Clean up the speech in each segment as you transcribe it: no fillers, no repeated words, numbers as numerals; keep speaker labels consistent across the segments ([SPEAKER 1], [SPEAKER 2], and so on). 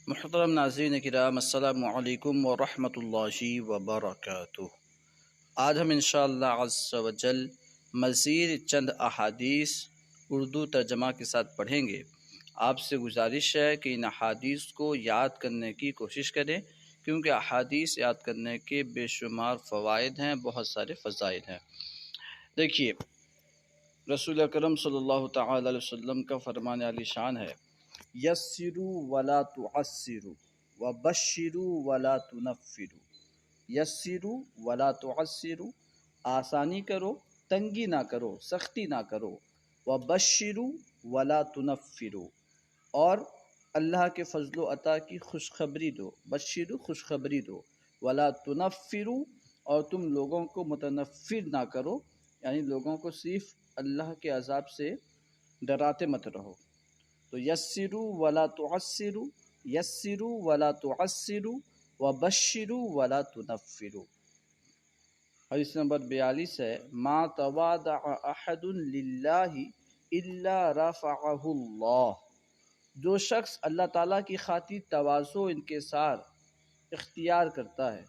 [SPEAKER 1] محترم ناظرین کرام، السلام علیکم ورحمۃ اللہ وبرکاتہ۔ آج ہم انشاءاللہ عز و جل مزید چند احادیث اردو ترجمہ کے ساتھ پڑھیں گے۔ آپ سے گزارش ہے کہ ان احادیث کو یاد کرنے کی کوشش کریں، کیونکہ احادیث یاد کرنے کے بے شمار فوائد ہیں، بہت سارے فضائل ہیں۔ دیکھیے، رسول اکرم صلی اللہ تعالی علیہ وسلم کا فرمان عالی شان ہے، یسروا ولا تعسروا وبشروا ولا تنفروا۔ یسروا ولا تعسروا، آسانی کرو، تنگی نہ کرو، سختی نہ کرو۔ وبشروا ولا تنفروا، اور اللہ کے فضل و عطا کی خوشخبری دو۔ بشروا، خوشخبری دو۔ ولا تنفروا، اور تم لوگوں کو متنفر نہ کرو، یعنی لوگوں کو صرف اللہ کے عذاب سے ڈراتے مت رہو۔ تو یسروا ولا تعسروا، یسروا ولا تعسروا وبشروا ولا تنفروا۔ حدیث نمبر 42 ہے، ما تواضع احد للہ الا رفعہ اللہ۔ جو شخص اللہ تعالیٰ کی خاطر تواضع و انکسار اختیار کرتا ہے،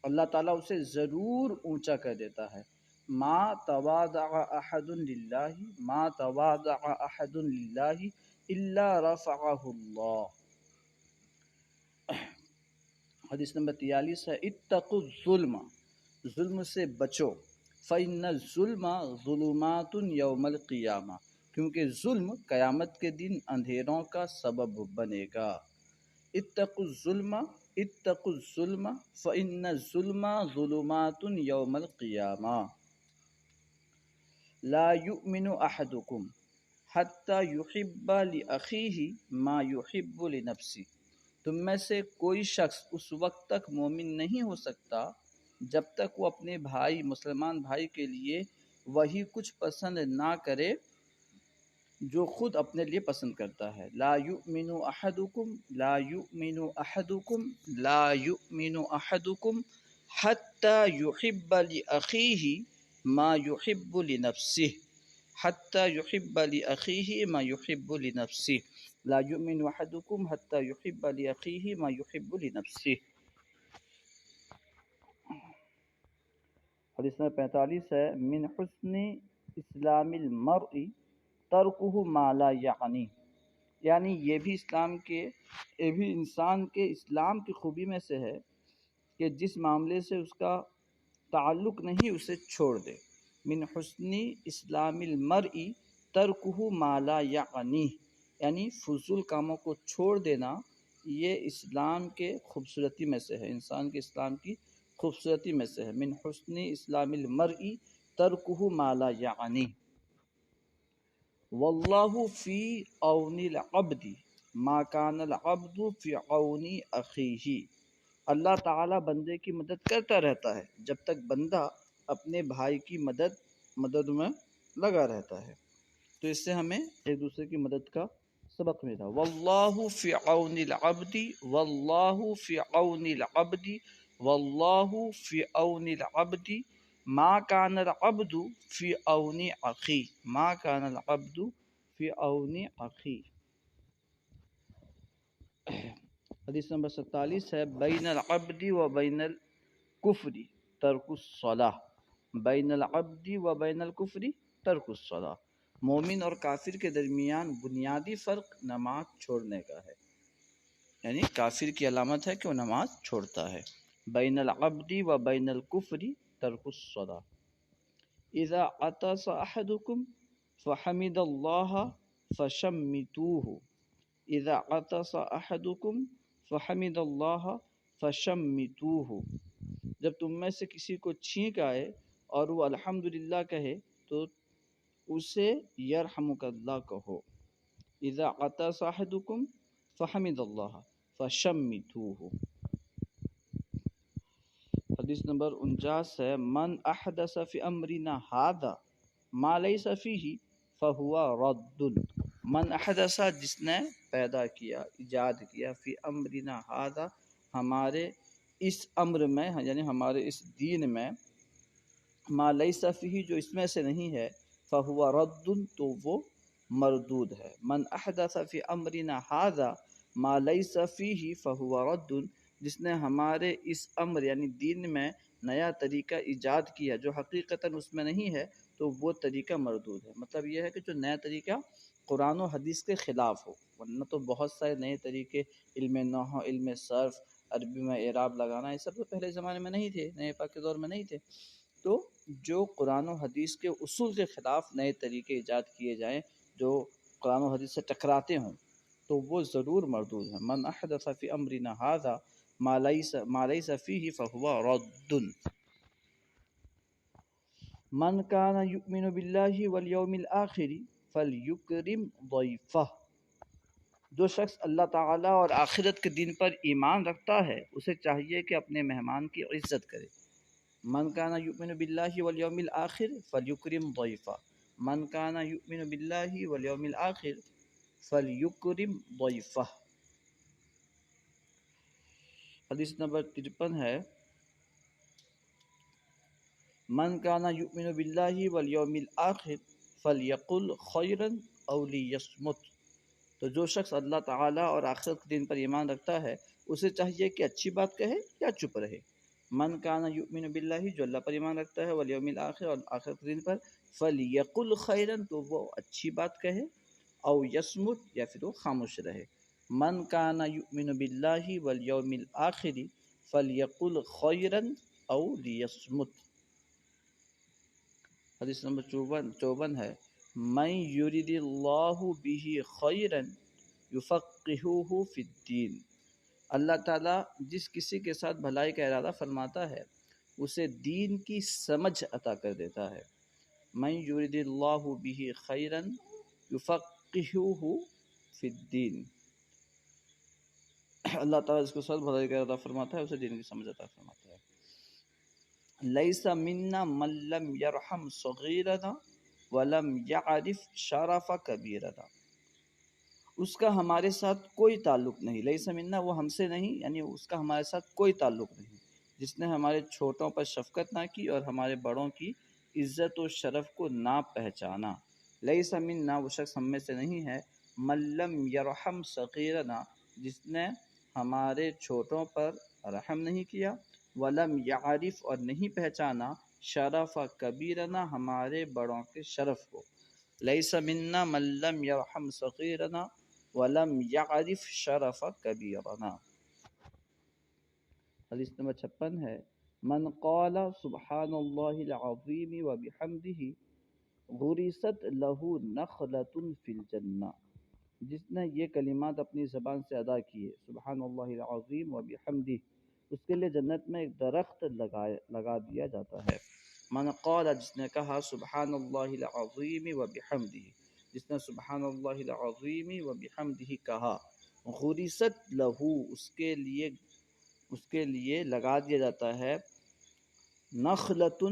[SPEAKER 1] اللہ تعالیٰ اسے ضرور اونچا کر دیتا ہے۔ ما تواضع احد للہ، ما تواضع احد للہ الا رفعہ اللہ۔ حدیث نمبر 43 ہے، اتقوا الظلم، ظلم سے بچو، فإن الظلم ظلمات یوم القیامہ، کیونکہ ظلم قیامت کے دن اندھیروں کا سبب بنے گا۔ اتقوا الظلم، اتقوا الظلم فإن الظلم ظلمات یوم القیامہ۔ لا یؤمن احدکم حتی یحب لأخیہ ما یحب لنفسہ۔ تم میں سے کوئی شخص اس وقت تک مومن نہیں ہو سکتا جب تک وہ اپنے بھائی، مسلمان بھائی کے لیے وہی کچھ پسند نہ کرے جو خود اپنے لیے پسند کرتا ہے۔ لا یؤمن احدکم، لا یؤمن احدکم، لا یؤمن احدکم حتی یحب لأخیہ ما یحب لنفسہ، حتی یحب لأخیہ ما یحب لنفسہ۔ لا یؤمن احدکم حتی یحب لأخیہ ما یحب لنفسہ۔ حدیث نمبر 45 ہے، من حسن اسلام المرء ترکہ ما لا یعنی، یعنی یہ بھی انسان کے اسلام کی خوبی میں سے ہے کہ جس معاملے سے اس کا تعلق نہیں اسے چھوڑ دے۔ من حسن اسلام المرء ترکہ ما لا یعنی، یعنی فضول کاموں کو چھوڑ دینا، یہ اسلام کے خوبصورتی میں سے ہے، انسان کے اسلام کی خوبصورتی میں سے ہے۔ من حسن اسلام المرء ترکہ ما لا یعنی۔ واللہ فی عون العبد ما کان العبد فی عون اخیہ۔ اللہ تعالیٰ بندے کی مدد کرتا رہتا ہے جب تک بندہ اپنے بھائی کی مدد میں لگا رہتا ہے۔ تو اس سے ہمیں ایک دوسرے کی مدد کا سبق ملا۔ واللہ فی عون العبد، واللہ فی عون العبد، واللہ فی عون العبد ما کان العبد فی عون اخی، ما کان العبد فی عون اخی۔ حدیث نمبر 47 ہے، بین العبد و بین الکفر ترک الصلاۃ، بین العبد و بین الکفر ترک الصلاۃ۔ مومن اور کافر کے درمیان بنیادی فرق نماز چھوڑنے کا ہے، یعنی کافر کی علامت ہے کہ وہ نماز چھوڑتا ہے۔ بین العبد و بین الکفر ترک الصلاۃ۔ اذا عطس احدکم فحمد اللہ فشمتوہ، اذا عطس احدکم فحمد اللہ فشمتوہ۔ جب تم میں سے کسی کو چھینک آئے اور وہ الحمدللہ کہے تو اسے یرحمک اللہ کہو۔ اذا عطس احدکم فحمد اللہ فشمتوہ۔ حدیث نمبر 49 ہے، من احدث فی امرنا ھذا ما لیس فیہ فہو رد۔ من احدث، جس نے پیدا کیا، ایجاد کیا، فی امرنا ھذا، ہمارے اس امر میں، یعنی ہمارے اس دین میں، ما لیس فیہ، جو اس میں سے نہیں ہے، فہو رد، تو وہ مردود ہے۔ من احدث فی امرنا ھذا ما لیس فیہ فہو رد، جس نے ہمارے اس امر یعنی دین میں نیا طریقہ ایجاد کیا جو حقیقتاً اس میں نہیں ہے تو وہ طریقہ مردود ہے۔ مطلب یہ ہے کہ جو نیا طریقہ قرآن و حدیث کے خلاف ہو، ورنہ تو بہت سارے نئے طریقے، علم نحو، علم صرف، عربی میں اعراب لگانا، یہ سب تو پہلے زمانے میں نہیں تھے، نئے پاک کے دور میں نہیں تھے۔ تو جو قرآن و حدیث کے اصول کے خلاف نئے طریقے ایجاد کیے جائیں جو قرآن و حدیث سے ٹکراتے ہوں تو وہ ضرور مردود ہے۔ من احدث فی امرنا ھذا ما لیس فیہ فہو رد۔ من کان یؤمن باللہ والیوم الآخر فلیکرم ضیفہ، جو شخص اللہ تعالیٰ اور آخرت کے دن پر ایمان رکھتا ہے اسے چاہیے کہ اپنے مہمان کی عزت کرے۔ من کان یؤمن باللہ والیوم الآخر فلیکرم ضیفہ، من کان یؤمن باللہ والیوم الآخر فلیکرم ضیفہ۔ حدیث نمبر 53 ہے، من کان یؤمن باللہ والیوم الآخر فلیقل خیرا او لیصمت، تو جو شخص اللہ تعالیٰ اور آخرت کے دن پر ایمان رکھتا ہے اسے چاہیے کہ اچھی بات کہے یا چپ رہے۔ من کان یؤمن باللہ، جو اللہ پر ایمان رکھتا ہے، والیوم الآخر، اور آخرت کے دن پر، فلیقل خیرا، تو وہ اچھی بات کہے، او یصمت، یا پھر وہ خاموش رہے۔ من کان یؤمن باللہ والیوم الآخر فلیقل خیرا او لیصمت۔ حدیث نمبر 54 ہے، من یرید اللہ بہ خیرا یفقہہ فی الدین، اللہ تعالیٰ جس کسی کے ساتھ بھلائی کا ارادہ فرماتا ہے اسے دین کی سمجھ عطا کر دیتا ہے۔ من یرید اللہ بہ خیرا یفقہہ فی الدین، اللہ تعالیٰ جس کے ساتھ بھلائی کا ارادہ فرماتا ہے اسے دین کی سمجھ عطا فرماتا ہے۔ لیس منا من لم یرحم صغیرنا ولم یعرف شرف کبیرنا، اس کا ہمارے ساتھ کوئی تعلق نہیں، لیس منا، وہ ہم سے نہیں، یعنی اس کا ہمارے ساتھ کوئی تعلق نہیں جس نے ہمارے چھوٹوں پر شفقت نہ کی اور ہمارے بڑوں کی عزت و شرف کو نہ پہچانا۔ لیس منا، وہ شخص ہم میں سے نہیں ہے، من لم یرحم صغیرنا، جس نے ہمارے چھوٹوں پر رحم نہیں کیا، ولم یعرف، اور نہیں پہچانا، شرف کبیرنا، ہمارے بڑوں کے شرف کو۔ لیس منا من لم یرحم صغیرنا ولم یعرف شرف کبیرنا۔ حدیث نمبر 56 ہے، من قال سبحان اللہ العظیم وبحمدہ غرست لہ نخلۃ فی الجنہ، جس نے یہ کلمات اپنی زبان سے ادا کیے، سبحان اللہ العظیم وبحمدہ، اس کے لیے جنت میں ایک درخت لگا دیا جاتا ہے۔ من قال، جس نے کہا، سبحان اللہ العظیم وبحمدہ، جس نے سبحان اللہ العظیم وبحمدہ کہا، غرست لہو، اس کے لیے لگا دیا جاتا ہے، نخلۃ،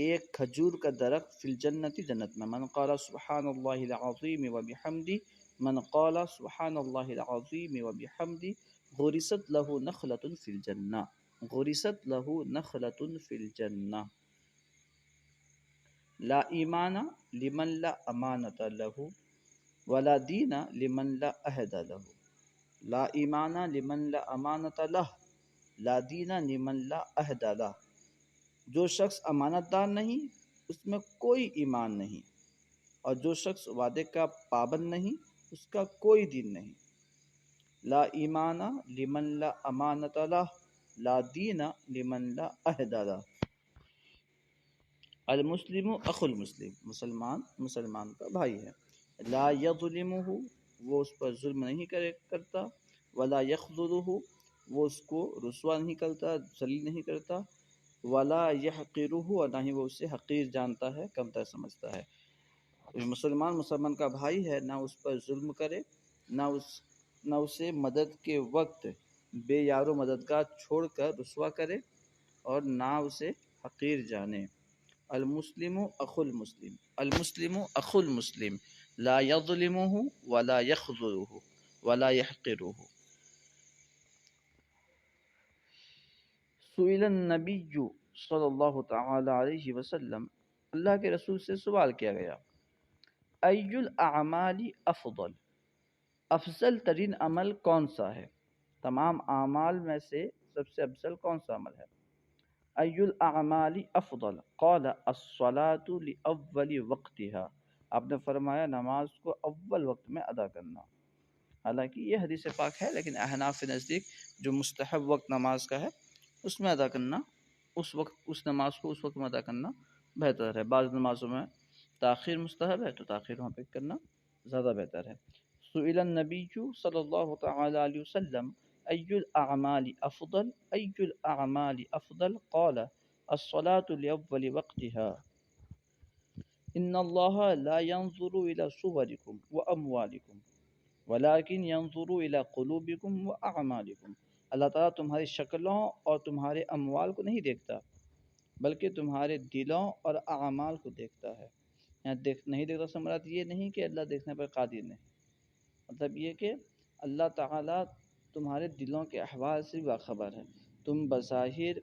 [SPEAKER 1] ایک کھجور کا درخت، فی الجنت، جنت میں۔ من قال سبحان اللہ العظیم وبحمدہ، من قال سبحان اللہ العظیم وبحمدہ غرست لہ نخلۃ فی الجنہ، غرست لہ نخلۃ فی الجنہ۔ لا ایمان لمن لا امانۃ لہ ولا دین لمن لا عہد لہ، لا ایمان لمن لا امانۃ لہ لا دین لمن لا عہد لہ، جو شخص امانت دار نہیں اس میں کوئی ایمان نہیں، اور جو شخص وعدے کا پابند نہیں اس کا کوئی دین نہیں۔ لا ایمان لمن لا امانۃ لہ لا دین لمن لا عہد لہ۔ المسلم اخو المسلم، مسلمان کا بھائی ہے۔ لا یظلمہ، وہ اس پر ظلم نہیں کرتا، ولا یخذلہ، وہ اس کو رسوا نہیں کرتا، ذلیل نہیں کرتا، ولا یحقرہ، اور نہ ہی وہ اسے حقیر جانتا ہے، کمتر سمجھتا ہے۔ مسلمان کا بھائی ہے، نہ اس پر ظلم کرے، نہ اسے مدد کے وقت بے یار و مددگار چھوڑ کر رسوا کرے، اور نہ اسے حقیر جانے۔ المسلم اخو المسلم، المسلم اخو المسلم، لا یظلمہ ولا یخذلہ ولا یحقرہ۔ سئل النبی صلی اللہ تعالی علیہ وسلم، اللہ کے رسول سے سوال کیا گیا، ای الاعمال افضل، افضل ترین عمل کون سا ہے؟ تمام اعمال میں سے سب سے افضل کون سا عمل ہے؟ ای الاعمال افضل قال الصلاۃ لاول وقتها، آپ نے فرمایا نماز کو اول وقت میں ادا کرنا۔ حالانکہ یہ حدیث پاک ہے، لیکن احناف کے نزدیک جو مستحب وقت نماز کا ہے اس میں ادا کرنا، اس وقت اس نماز کو اس وقت میں ادا کرنا بہتر ہے۔ بعض نمازوں میں تاخیر مستحب ہے تو تاخیر وہاں پہ کرنا زیادہ بہتر ہے۔ سئل النبی صلی اللہ تعالی علیہ وسلم ای الاعمال افضل ای الاعمال افضل قال الصلاة لاول وقتها ان اللہ لا ينظر الى صورکم واموالکم ولیکن ينظر الى قلوبکم واعمالکم، اللہ تعالیٰ تمہاری شکلوں اور تمہارے اموال کو نہیں دیکھتا بلکہ تمہارے دلوں اور اعمال کو دیکھتا ہے۔ یہاں نہیں دیکھتا سے مراد یہ نہیں کہ اللہ دیکھنے پر قادر نہیں، مطلب یہ کہ اللہ تعالیٰ تمہارے دلوں کے احوال سے باخبر ہے۔ تم بظاہر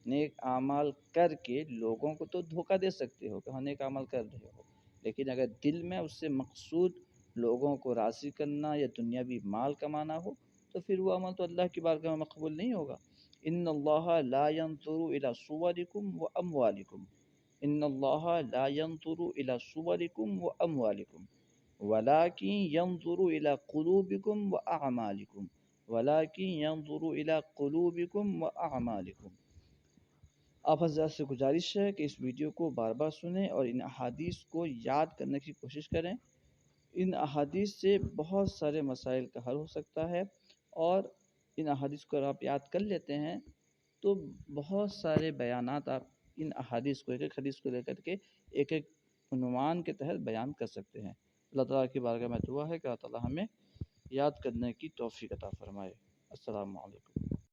[SPEAKER 1] نیک اعمال کر کے لوگوں کو تو دھوکہ دے سکتے ہو کہ ہاں نیک اعمال کر رہے ہو، لیکن اگر دل میں اس سے مقصود لوگوں کو راضی کرنا یا دنیاوی مال کمانا ہو تو پھر وہ عمل تو اللہ کی بارگاہ میں مقبول نہیں ہوگا۔ ان اللہ لا ينظر الى صورکم واموالکم ان اللہ لا ينظر الى صورکم واموالکم ولكن ينظر الى قلوبکم واعمالکم ولكن ينظر الى قلوبکم واعمالکم۔ آپ حضرات سے گزارش ہے کہ اس ویڈیو کو بار بار سنیں اور ان احادیث کو یاد کرنے کی کوشش کریں۔ ان احادیث سے بہت سارے مسائل کا حل ہو سکتا ہے، اور ان احادیث کو اگر آپ یاد کر لیتے ہیں تو بہت سارے بیانات آپ ان احادیث کو ایک ایک حدیث کو لے کر کے ایک ایک عنوان کے تحت بیان کر سکتے ہیں۔ اللہ تعالیٰ کی بارگاہ میں دعا ہے کہ اللہ تعالیٰ ہمیں یاد کرنے کی توفیق عطا فرمائے۔ السلام علیکم۔